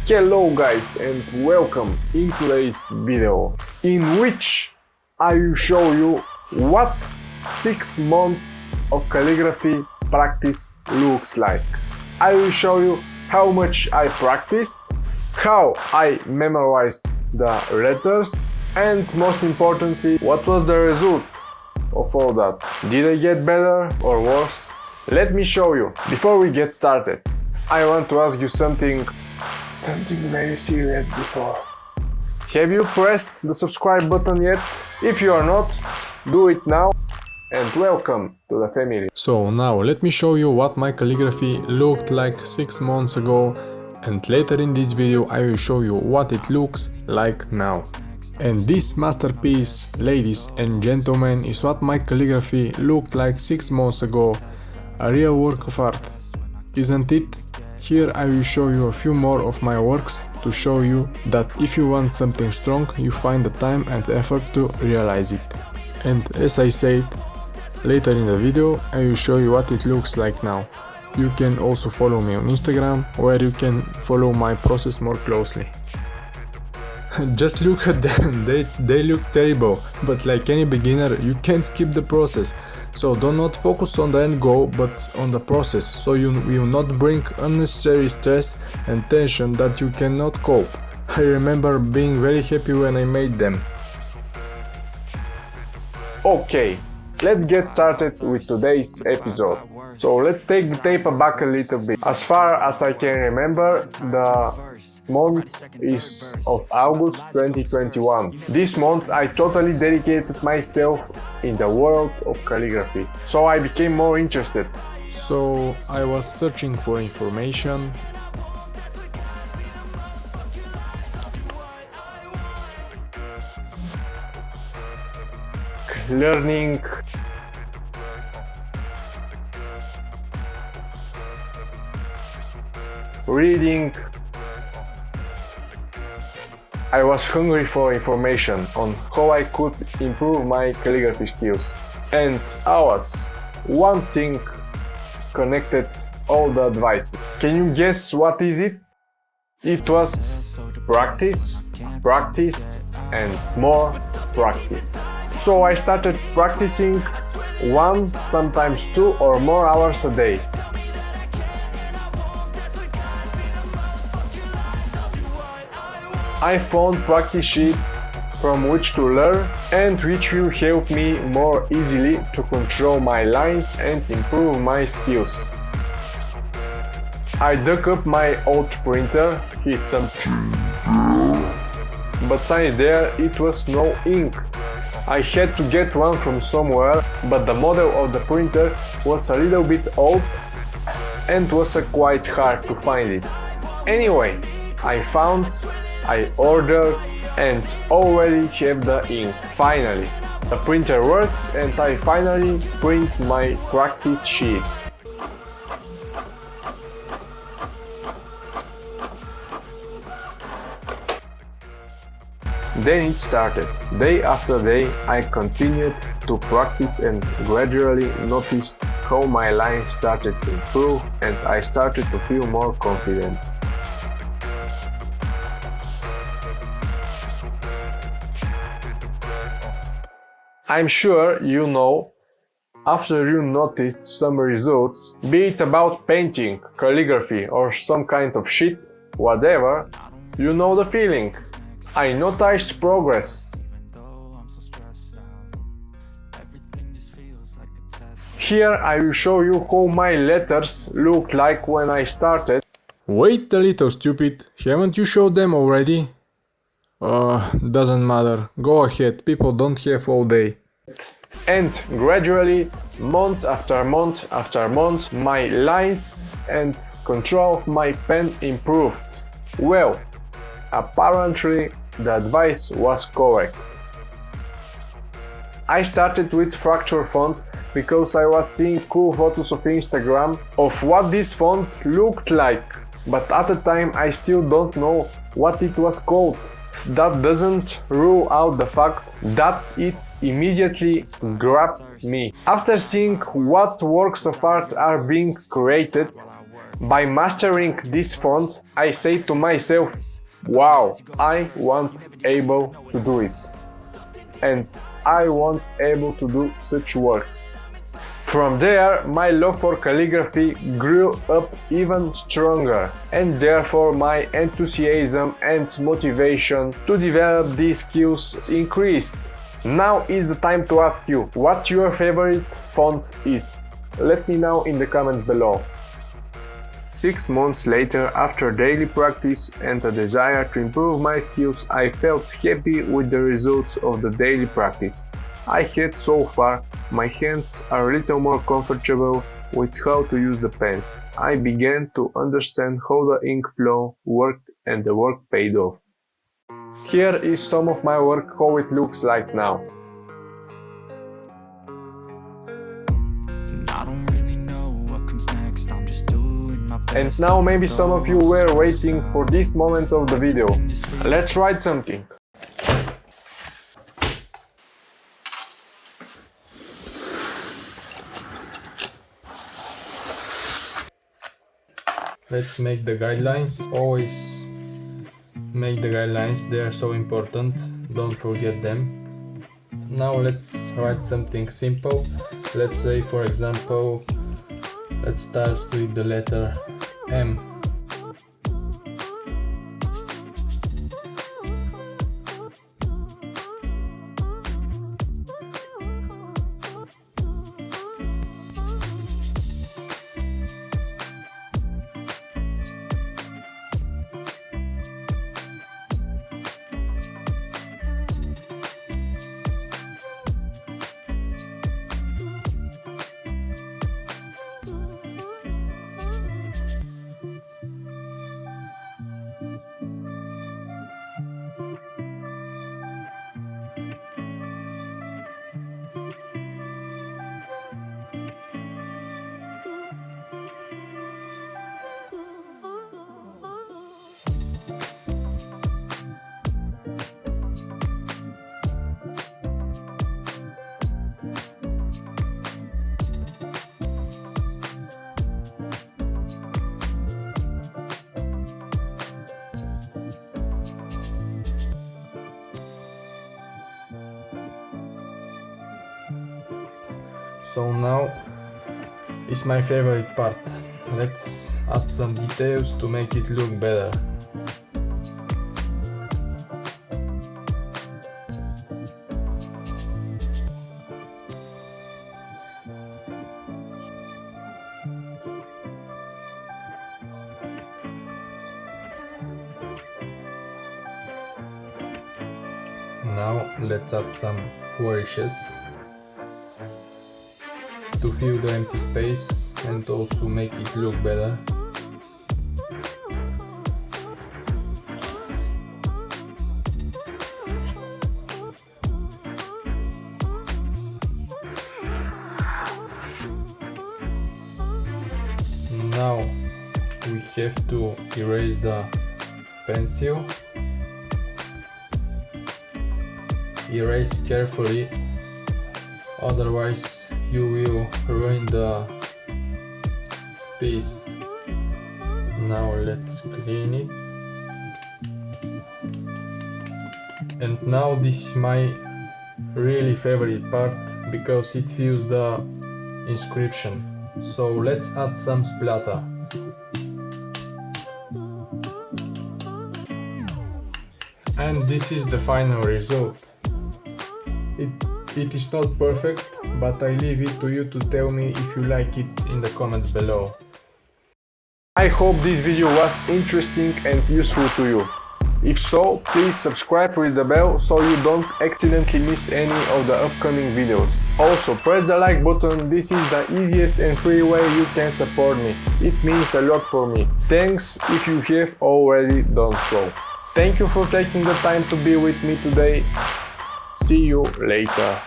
Hello guys and welcome in today's video, in which I will show you what 6 months of calligraphy practice looks like. I will show you how much I practiced, how I memorized the letters, and most importantly, what was the result of all that. Did I get better or worse? Let me show you. Before we get started, I want to ask you something very serious before. Have you pressed the subscribe button yet? If you are not, do it now and welcome to the family. So now let me show you what my calligraphy looked like 6 months ago, and later in this video I will show you what it looks like now. And this masterpiece, ladies and gentlemen, is what my calligraphy looked like 6 months ago. A real work of art, isn't it? Here I will show you a few more of my works to show you that if you want something strong, you find the time and effort to realize it. And as I said, later in the video I will show you what it looks like now. You can also follow me on Instagram, where you can follow my process more closely. Just look at them, they look terrible, but like any beginner you can't skip the process. So do not focus on the end goal, but on the process, so you will not bring unnecessary stress and tension that you cannot cope. I remember being very happy when I made them. Okay, let's get started with today's episode. So let's take the tape back a little bit. As far as I can remember, the month is of August 2021. This month I totally dedicated myself in the world of calligraphy, so I became more interested. So I was searching for information, learning, reading. I was hungry for information on how I could improve my calligraphy skills, and ours, one thing connected all the advice. Can you guess what is it? It was practice, practice and more practice. So I started practicing 1, sometimes 2 or more hours a day. I found practice sheets from which to learn and which will help me more easily to control my lines and improve my skills. I dug up my old printer, here's some, but inside there it was no ink. I had to get one from somewhere, but the model of the printer was a little bit old and was quite hard to find it. Anyway, I ordered and already have the ink. Finally, the printer works and I finally print my practice sheets. Then it started. Day after day I continued to practice and gradually noticed how my lines started to improve and I started to feel more confident. I'm sure you know, after you noticed some results, be it about painting, calligraphy or some kind of shit, whatever, you know the feeling. I noticed progress. Here I will show you how my letters looked like when I started. Wait a little, stupid, haven't you showed them already? Doesn't matter, go ahead, people don't have all day. And gradually, month after month after month, my lines and control of my pen improved. Well, apparently the advice was correct. I started with fracture font because I was seeing cool photos of Instagram of what this font looked like, but at the time I still don't know what it was called. That doesn't rule out the fact that it immediately grabbed me. After seeing what works of art are being created, By mastering this font, I say to myself, wow, I want able to do it. And I want able to do such works. From there, my love for calligraphy grew up even stronger, and therefore my enthusiasm and motivation to develop these skills increased. Now is the time to ask you what your favorite font is. Let me know in the comments below. 6 months later, after daily practice and a desire to improve my skills, I felt happy with the results of the daily practice I had so far. My hands are a little more comfortable with how to use the pens. I began to understand how the ink flow worked and the work paid off. Here is some of my work, how it looks like now. And now maybe some of you were waiting for this moment of the video. Let's write something. Let's make the guidelines. Always make the guidelines, they are so important, don't forget them. Now let's write something simple. Let's say, for example, let's start with the letter M. So now is my favorite part. Let's add some details to make it look better. Now let's add some flourishes to fill the empty space and also make it look better. Now we have to erase the pencil. Erase carefully, otherwise you will ruin the piece. Now let's clean it. And now this is my really favorite part because it fills the inscription. So let's add some splatter. And this is the final result. It is not perfect, but I leave it to you to tell me if you like it in the comments below. I hope this video was interesting and useful to you. If so, please subscribe with the bell so you don't accidentally miss any of the upcoming videos. Also, press the like button, this is the easiest and free way you can support me. It means a lot for me. Thanks if you have already done so. Thank you for taking the time to be with me today. See you later.